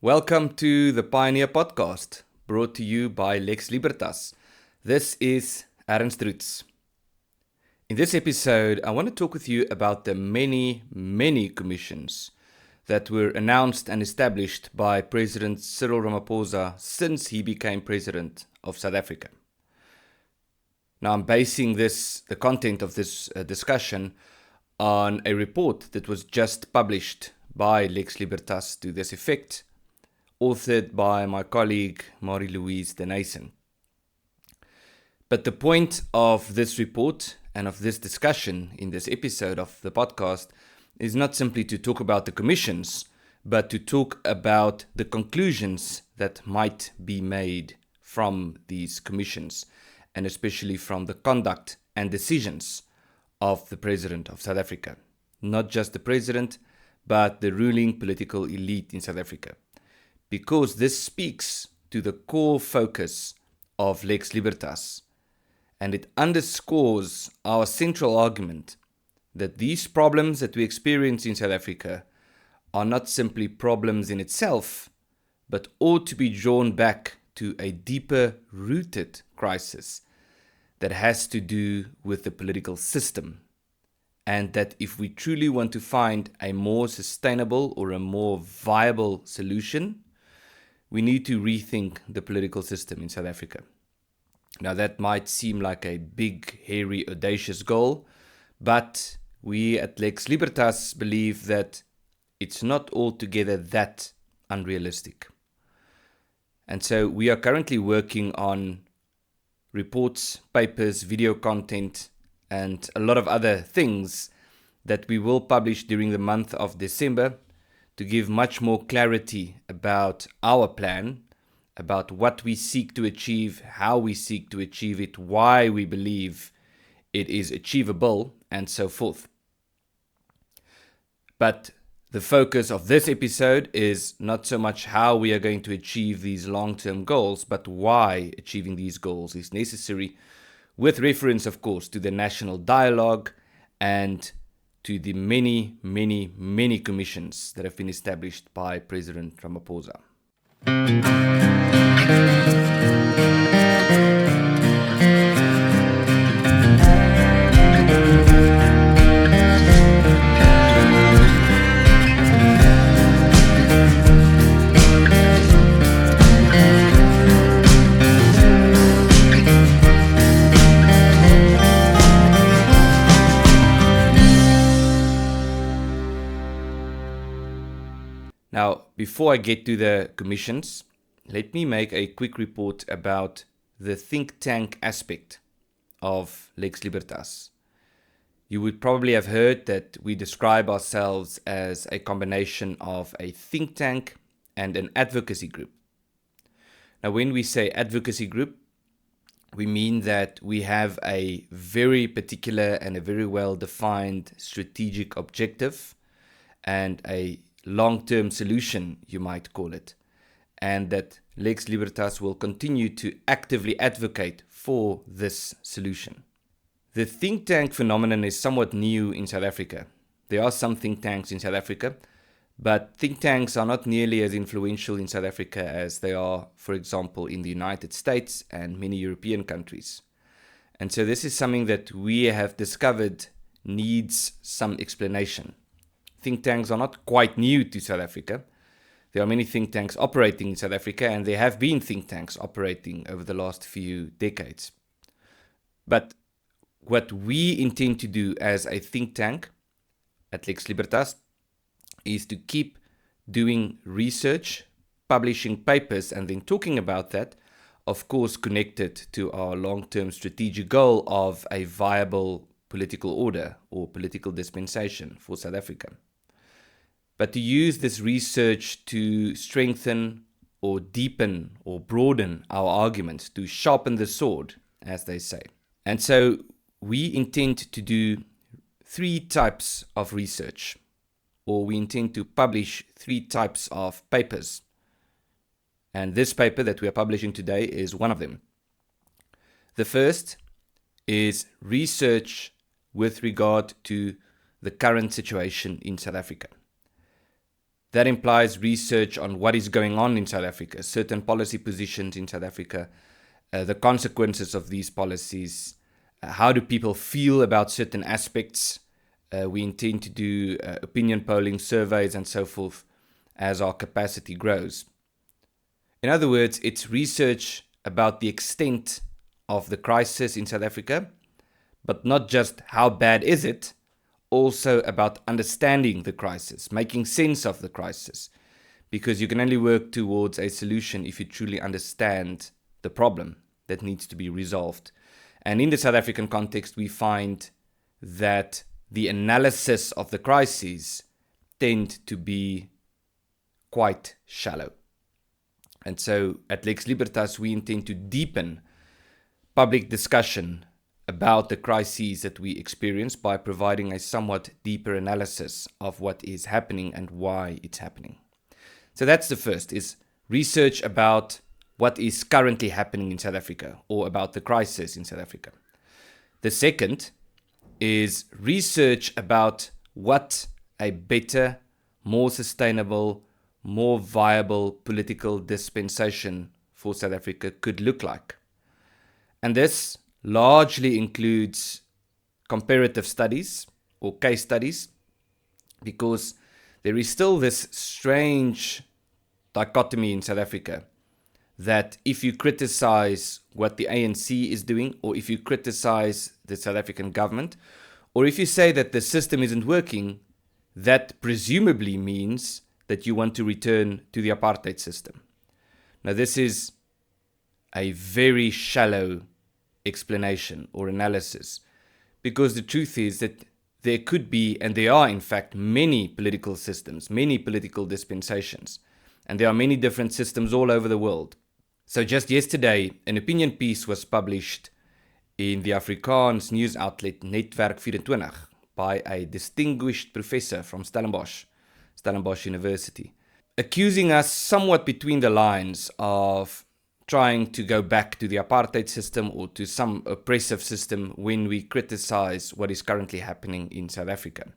Welcome to the Pioneer Podcast, brought to you by Lex Libertas. This is Ernst Roots. In this episode, I want to talk with you about the many commissions that were announced and established by President Cyril Ramaphosa since he became President of South Africa. Now, I'm basing the content of this discussion on a report that was just published by Lex Libertas to this effect, authored by my colleague Marie-Louise Denason. But the point of this report and of this discussion in this episode of the podcast is not simply to talk about the commissions, but to talk about the conclusions that might be made from these commissions, and especially from the conduct and decisions of the President of South Africa. Not just the President, but the ruling political elite in South Africa. Because this speaks to the core focus of Lex Libertas, and it underscores our central argument that these problems that we experience in South Africa are not simply problems in itself, but ought to be drawn back to a deeper rooted crisis that has to do with the political system, and that if we truly want to find a more sustainable or a more viable solution, we need to rethink the political system in South Africa. Now, that might seem like a big, hairy, audacious goal, but we at Lex Libertas believe that it's not altogether that unrealistic. And so we are currently working on reports, papers, video content, and a lot of other things that we will publish during the month of December, to give much more clarity about our plan, about what we seek to achieve, how we seek to achieve it, why we believe it is achievable, and so forth. But the focus of this episode is not so much how we are going to achieve these long-term goals, but why achieving these goals is necessary, with reference, of course, to the national dialogue and to the many commissions that have been established by President Ramaphosa. Now, before I get to the commissions, let me make a quick report about the think tank aspect of Lex Libertas. You would probably have heard that we describe ourselves as a combination of a think tank and an advocacy group. Now, when we say advocacy group, we mean that we have a very particular and a very well-defined strategic objective and a long-term solution, you might call it, and that Lex Libertas will continue to actively advocate for this solution. The think tank phenomenon is somewhat new in South Africa. There are some think tanks in South Africa, but think tanks are not nearly as influential in South Africa as they are, for example, in the United States and many European countries. And so this is something that we have discovered needs some explanation. Think tanks are not quite new to South Africa. There are many think tanks operating in South Africa, and there have been think tanks operating over the last few decades. But what we intend to do as a think tank at Lex Libertas is to keep doing research, publishing papers, and then talking about that, of course connected to our long-term strategic goal of a viable political order or political dispensation for South Africa. But to use this research to strengthen or deepen or broaden our arguments, to sharpen the sword, as they say. And so we intend to do 3 types of research, or we intend to publish 3 types of papers. And this paper that we are publishing today is one of them. The first is research with regard to the current situation in South Africa. That implies research on what is going on in South Africa, certain policy positions in South Africa, the consequences of these policies, how do people feel about certain aspects. We intend to do opinion polling, surveys, and so forth as our capacity grows. In other words, it's research about the extent of the crisis in South Africa, but not just how bad is it, also about understanding the crisis, making sense of the crisis, because you can only work towards a solution if you truly understand the problem that needs to be resolved. And in the South African context, we find that the analysis of the crises tend to be quite shallow. And so at Lex Libertas, we intend to deepen public discussion about the crises that we experience by providing a somewhat deeper analysis of what is happening and why it's happening. So that's the first, is research about what is currently happening in South Africa, or about the crisis in South Africa. The second is research about what a better, more sustainable, more viable political dispensation for South Africa could look like. And this largely includes comparative studies or case studies, because there is still this strange dichotomy in South Africa that if you criticize what the ANC is doing, or if you criticize the South African government, or if you say that the system isn't working, that presumably means that you want to return to the apartheid system. Now, this is a very shallow explanation or analysis, because the truth is that there could be, and there are in fact, many political systems, many political dispensations, and there are many different systems all over the world. So just yesterday, an opinion piece was published in the Afrikaans news outlet Netwerk 24 by a distinguished professor from Stellenbosch University, accusing us somewhat between the lines of trying to go back to the apartheid system or to some oppressive system when we criticize what is currently happening in South Africa.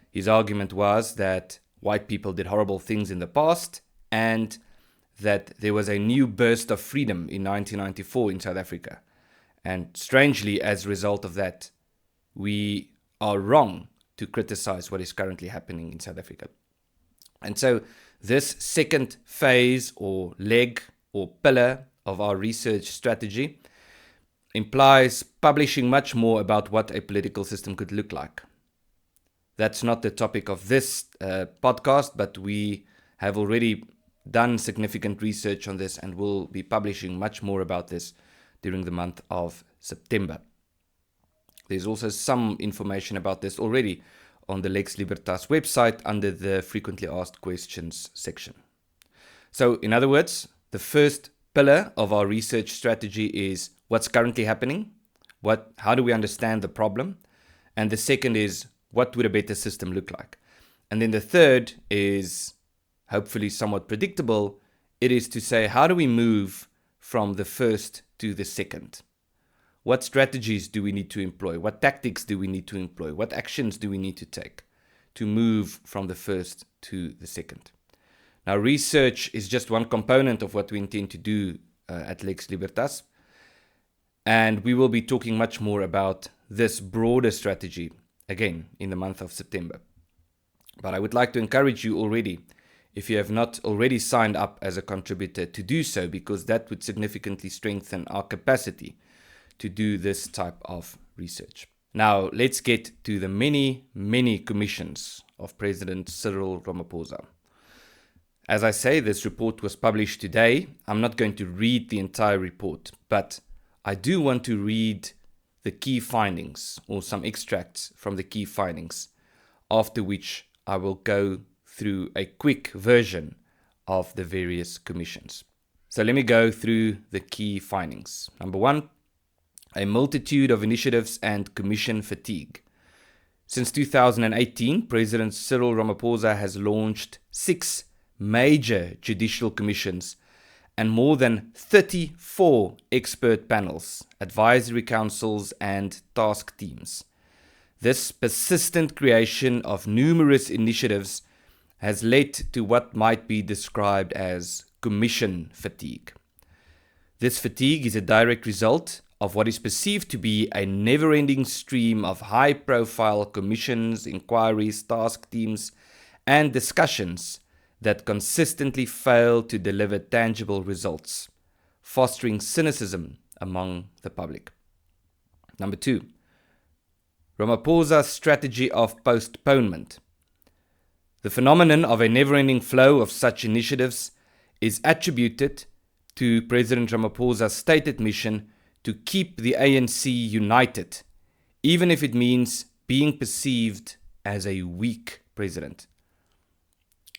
His argument was that white people did horrible things in the past, and that there was a new burst of freedom in 1994 in South Africa. And strangely, as a result of that, we are wrong to criticize what is currently happening in South Africa. And so this second phase or leg or pillar of our research strategy implies publishing much more about what a political system could look like. That's not the topic of this podcast, but we have already done significant research on this and will be publishing much more about this during the month of September. There's also some information about this already on the Lex Libertas website under the frequently asked questions section. So, in other words, the first pillar of our research strategy is what's currently happening, how do we understand the problem, and the second is what would a better system look like. And then the third is hopefully somewhat predictable. It is to say, how do we move from the first to the second? What strategies do we need to employ? What tactics do we need to employ? What actions do we need to take to move from the first to the second? Now, research is just one component of what we intend to do at Lex Libertas. And we will be talking much more about this broader strategy again in the month of September. But I would like to encourage you already, if you have not already signed up as a contributor, to do so, because that would significantly strengthen our capacity to do this type of research. Now, let's get to the many commissions of President Cyril Ramaphosa. As I say, this report was published today. I'm not going to read the entire report, but I do want to read the key findings, or some extracts from the key findings, after which I will go through a quick version of the various commissions. So let me go through the key findings. Number one, a multitude of initiatives and commission fatigue. Since 2018, President Cyril Ramaphosa has launched 6 major judicial commissions and more than 34 expert panels, advisory councils, and task teams. This persistent creation of numerous initiatives has led to what might be described as commission fatigue. This fatigue is a direct result of what is perceived to be a never-ending stream of high-profile commissions, inquiries, task teams, and discussions that consistently fail to deliver tangible results, fostering cynicism among the public. Number 2, Ramaphosa's strategy of postponement. The phenomenon of a never-ending flow of such initiatives is attributed to President Ramaphosa's stated mission to keep the ANC united, even if it means being perceived as a weak president.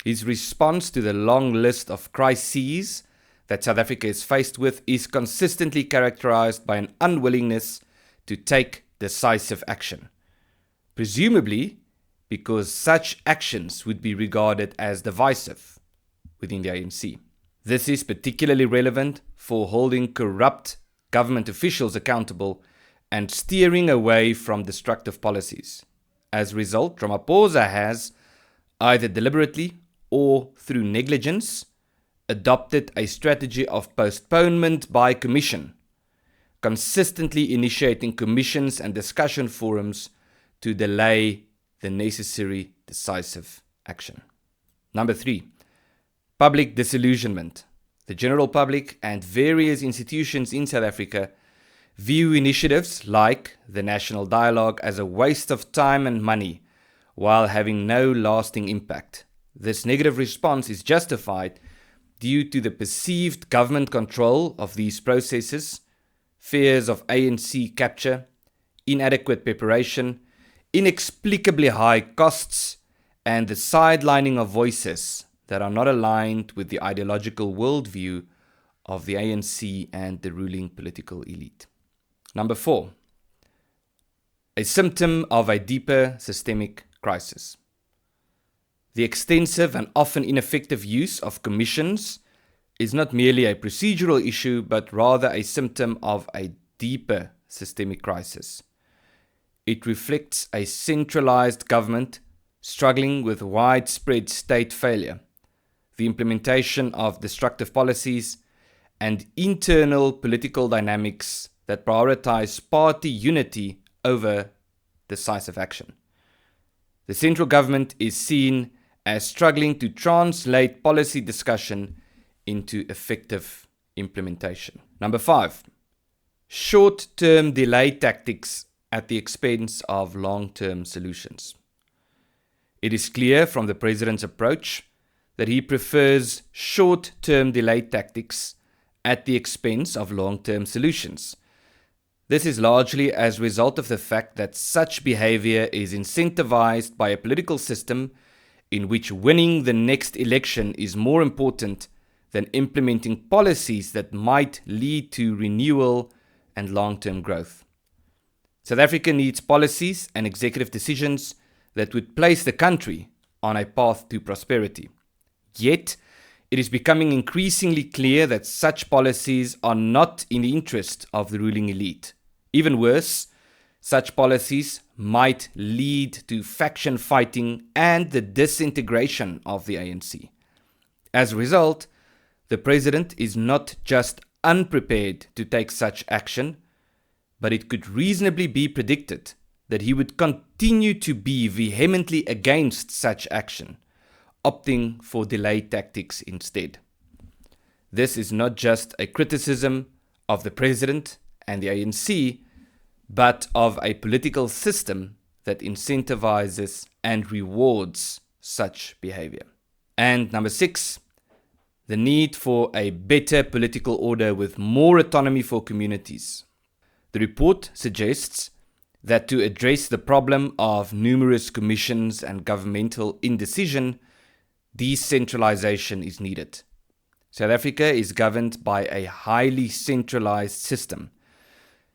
His response to the long list of crises that South Africa is faced with is consistently characterized by an unwillingness to take decisive action, presumably because such actions would be regarded as divisive within the ANC. This is particularly relevant for holding corrupt government officials accountable and steering away from destructive policies. As a result, Ramaphosa has, either deliberately or through negligence, adopted a strategy of postponement by commission, consistently initiating commissions and discussion forums to delay the necessary decisive action. Number 3, public disillusionment. The general public and various institutions in South Africa view initiatives like the National Dialogue as a waste of time and money while having no lasting impact. This negative response is justified due to the perceived government control of these processes, fears of ANC capture, inadequate preparation, inexplicably high costs, and the sidelining of voices that are not aligned with the ideological worldview of the ANC and the ruling political elite. Number 4, a symptom of a deeper systemic crisis. The extensive and often ineffective use of commissions is not merely a procedural issue, but rather a symptom of a deeper systemic crisis. It reflects a centralized government struggling with widespread state failure, the implementation of destructive policies, and internal political dynamics that prioritize party unity over decisive action. The central government is seen as struggling to translate policy discussion into effective implementation. Number 5, short-term delay tactics at the expense of long-term solutions. It is clear from the president's approach that he prefers short-term delay tactics at the expense of long-term solutions. This is largely as a result of the fact that such behavior is incentivized by a political system in which winning the next election is more important than implementing policies that might lead to renewal and long-term growth. South Africa needs policies and executive decisions that would place the country on a path to prosperity. Yet, it is becoming increasingly clear that such policies are not in the interest of the ruling elite. Even worse, such policies might lead to faction fighting and the disintegration of the ANC. As a result, the president is not just unprepared to take such action, but it could reasonably be predicted that he would continue to be vehemently against such action, opting for delay tactics instead. This is not just a criticism of the president and the ANC, but of a political system that incentivizes and rewards such behavior. And number 6, the need for a better political order with more autonomy for communities. The report suggests that to address the problem of numerous commissions and governmental indecision, decentralization is needed. South Africa is governed by a highly centralized system.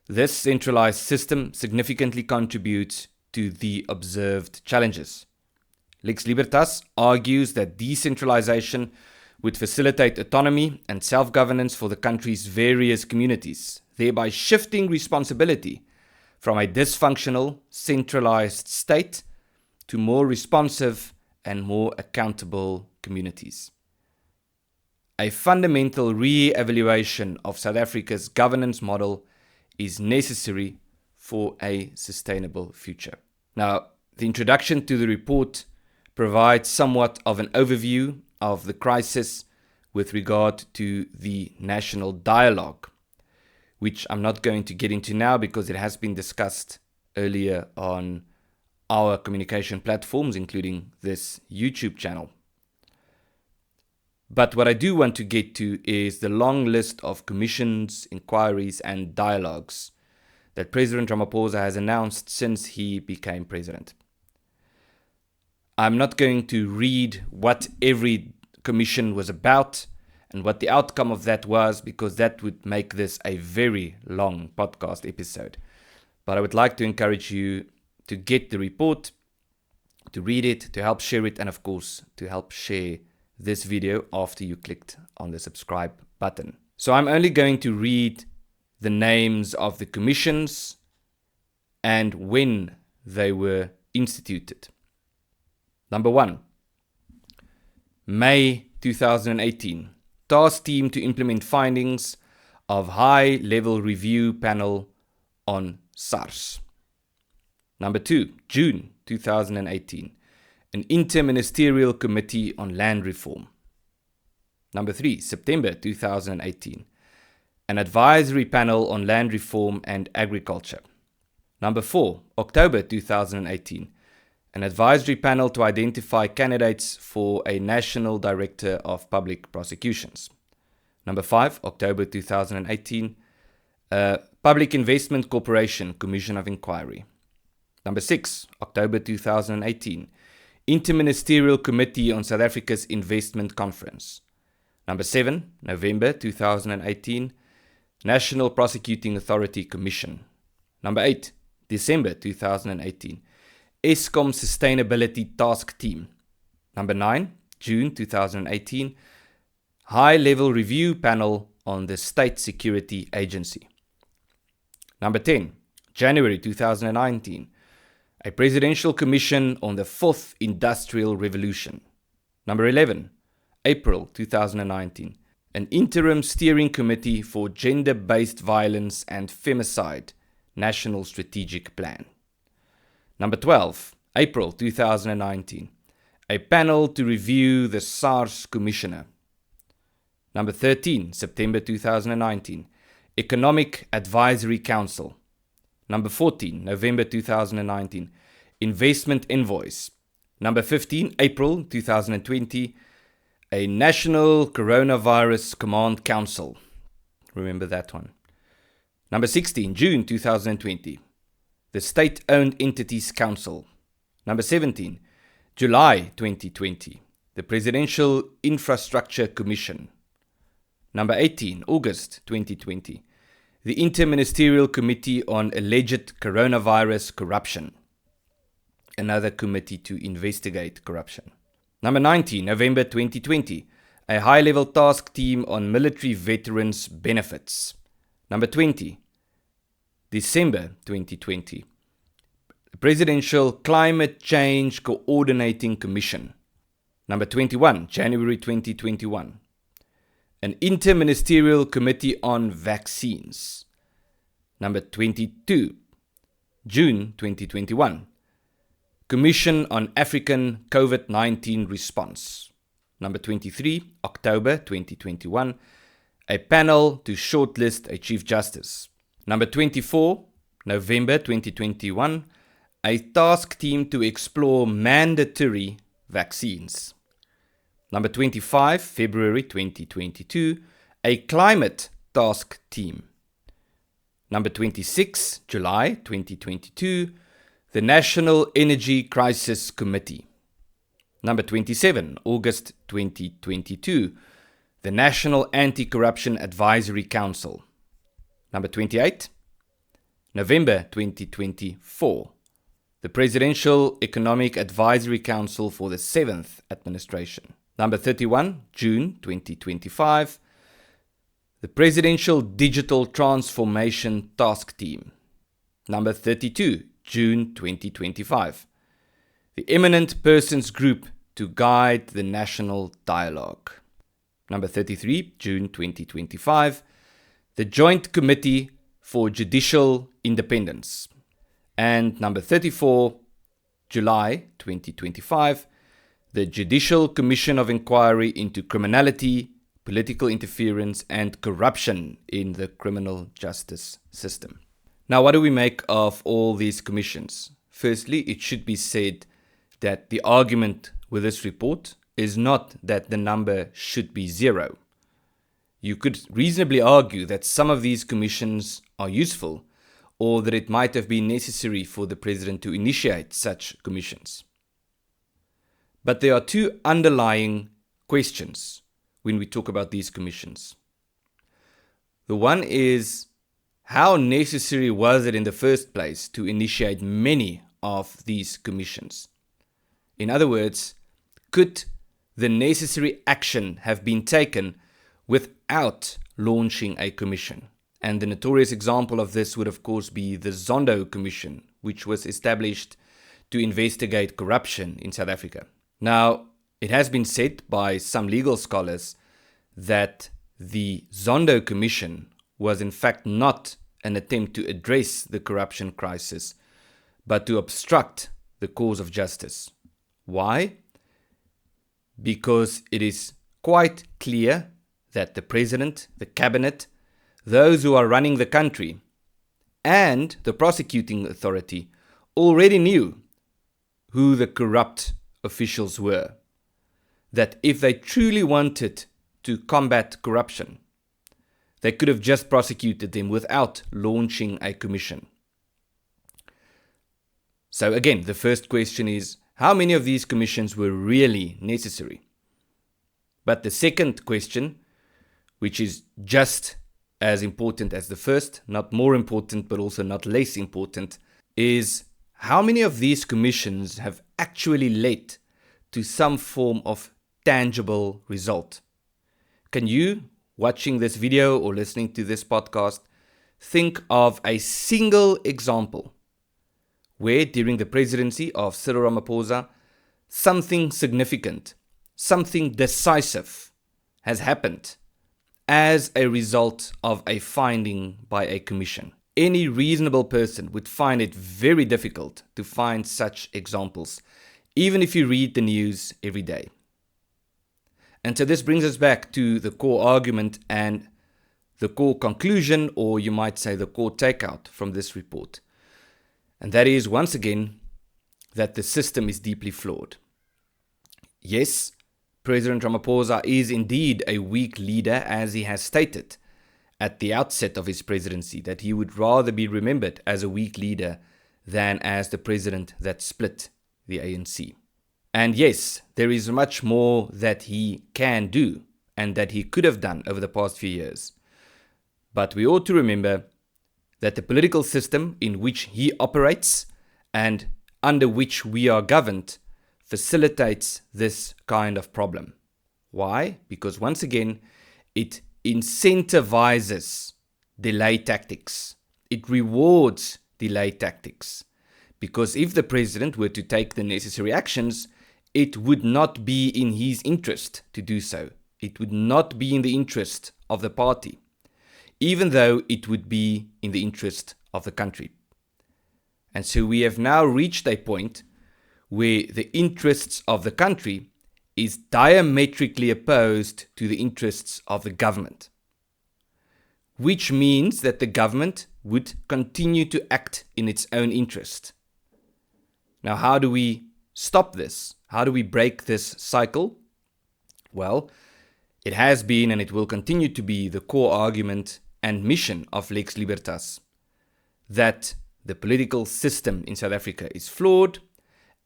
This centralized system significantly contributes to the observed challenges. Lex Libertas argues that decentralization would facilitate autonomy and self-governance for the country's various communities, thereby shifting responsibility from a dysfunctional, centralized state to more responsive and more accountable communities. A fundamental re-evaluation of South Africa's governance model is necessary for a sustainable future. Now, the introduction to the report provides somewhat of an overview of the crisis with regard to the national dialogue, which I'm not going to get into now because it has been discussed earlier on our communication platforms, including this YouTube channel. But what I do want to get to is the long list of commissions, inquiries, and dialogues that President Ramaphosa has announced since he became president. I'm not going to read what every commission was about and what the outcome of that was, because that would make this a very long podcast episode. But I would like to encourage you to get the report, to read it, to help share it, and of course, to help share this video after you clicked on the subscribe button. So I'm only going to read the names of the commissions and when they were instituted. Number 1, May 2018, task team to implement findings of high-level review panel on SARS. Number 2, June 2018, an interministerial committee on land reform. Number 3, September 2018, an advisory panel on land reform and agriculture. Number 4, October 2018, an advisory panel to identify candidates for a National Director of Public Prosecutions. Number 5, October 2018, Public Investment Corporation Commission of Inquiry. Number 6, October 2018, Interministerial Committee on South Africa's Investment Conference. Number 7, November 2018, National Prosecuting Authority Commission. Number 8, December 2018, ESCOM Sustainability Task Team. Number 9, June 2018, High-Level Review Panel on the State Security Agency. Number 10, January 2019, a Presidential Commission on the Fourth Industrial Revolution. Number 11, April 2019, an Interim Steering Committee for Gender-Based Violence and Femicide, National Strategic Plan. Number 12, April 2019, a panel to review the SARS Commissioner. Number 13, September 2019, Economic Advisory Council. Number 14, November 2019, Investment Envoys. Number 15, April 2020, a National Coronavirus Command Council. Remember that one. Number 16, June 2020, the State-Owned Entities Council. Number 17, July 2020, the Presidential Infrastructure Commission. Number 18, August 2020, the Interministerial Committee on Alleged Coronavirus Corruption, another committee to investigate corruption. Number 19, November 2020, a high-level task team on military veterans' benefits. Number 20, December 2020, the Presidential Climate Change Coordinating Commission. Number 21, January 2021, an Interministerial Committee on Vaccines. Number 22, June 2021, Commission on African COVID-19 Response. Number 23, October 2021, a panel to shortlist a Chief Justice. Number 24, November 2021, a task team to explore mandatory vaccines. Number 25, February 2022, a climate task team. Number 26, July 2022, the National Energy Crisis Committee. Number 27, August 2022, the National Anti-Corruption Advisory Council. Number 28, November 2024, the Presidential Economic Advisory Council for the 7th Administration. Number 31, June 2025, the Presidential Digital Transformation Task Team. Number 32, June 2025, the Eminent Persons Group to guide the national dialogue. Number 33, June 2025, the Joint Committee for Judicial Independence. And number 34, July 2025, the Judicial Commission of Inquiry into Criminality, Political Interference and Corruption in the Criminal Justice System. Now, what do we make of all these commissions? Firstly, it should be said that the argument with this report is not that the number should be 0. You could reasonably argue that some of these commissions are useful, or that it might have been necessary for the president to initiate such commissions. But there are two underlying questions when we talk about these commissions. The one is, how necessary was it in the first place to initiate many of these commissions? In other words, could the necessary action have been taken without launching a commission? And the notorious example of this would of course be the Zondo Commission, which was established to investigate corruption in South Africa. Now, it has been said by some legal scholars that the Zondo Commission was in fact not an attempt to address the corruption crisis, but to obstruct the cause of justice. Why? Because it is quite clear that the president, the cabinet, those who are running the country, and the prosecuting authority already knew who the corrupt officials were. That if they truly wanted to combat corruption, they could have just prosecuted them without launching a commission. So again, the first question is, how many of these commissions were really necessary? But the second question, which is just as important as the first, not more important, but also not less important, is how many of these commissions have actually led to some form of tangible result? Can you, watching this video or listening to this podcast, think of a single example where during the presidency of Cyril Ramaphosa, something significant, something decisive has happened as a result of a finding by a commission? Any reasonable person would find it very difficult to find such examples, even if you read the news every day. And so this brings us back to the core argument and the core conclusion, or you might say the core takeout from this report. And that is, once again, that the system is deeply flawed. Yes, President Ramaphosa is indeed a weak leader, as he has stated at the outset of his presidency, that he would rather be remembered as a weak leader than as the president that split the ANC. And yes, there is much more that he can do and that he could have done over the past few years. But we ought to remember that the political system in which he operates and under which we are governed facilitates this kind of problem. Why? Because once again, it incentivizes delay tactics. It rewards delay tactics. Because if the president were to take the necessary actions, it would not be in his interest to do so. It would not be in the interest of the party, even though it would be in the interest of the country. And so we have now reached a point where the interests of the country is diametrically opposed to the interests of the government, which means that the government would continue to act in its own interest. Now, how do we stop this? How do we break this cycle? Well, it has been and it will continue to be the core argument and mission of Lex Libertas that the political system in South Africa is flawed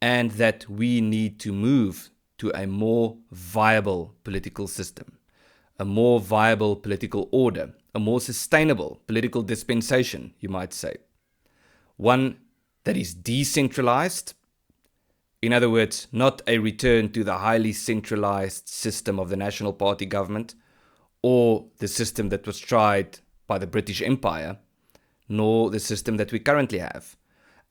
and that we need to move to a more viable political system, a more viable political order, a more sustainable political dispensation, you might say. One that is decentralized. In other words, not a return to the highly centralized system of the National Party government or the system that was tried by the British Empire, nor the system that we currently have.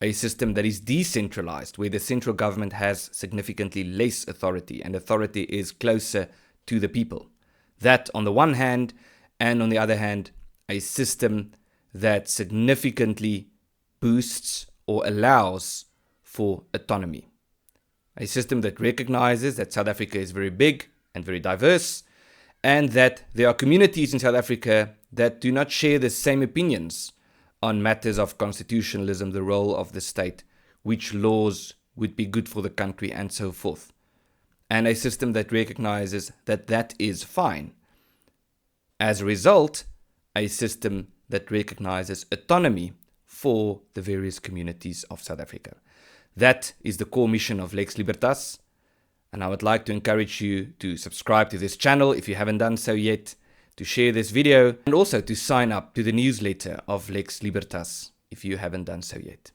a system that is decentralized, where the central government has significantly less authority and authority is closer to the people. That on the one hand, and on the other hand, a system that significantly boosts or allows for autonomy. A system that recognizes that South Africa is very big and very diverse, and that there are communities in South Africa that do not share the same opinions on matters of constitutionalism, the role of the state, which laws would be good for the country, and so forth. And a system that recognizes that that is fine. As a result, a system that recognizes autonomy for the various communities of South Africa. That is the core mission of Lex Libertas, and I would like to encourage you to subscribe to this channel if you haven't done so yet, to share this video, and also to sign up to the newsletter of Lex Libertas if you haven't done so yet.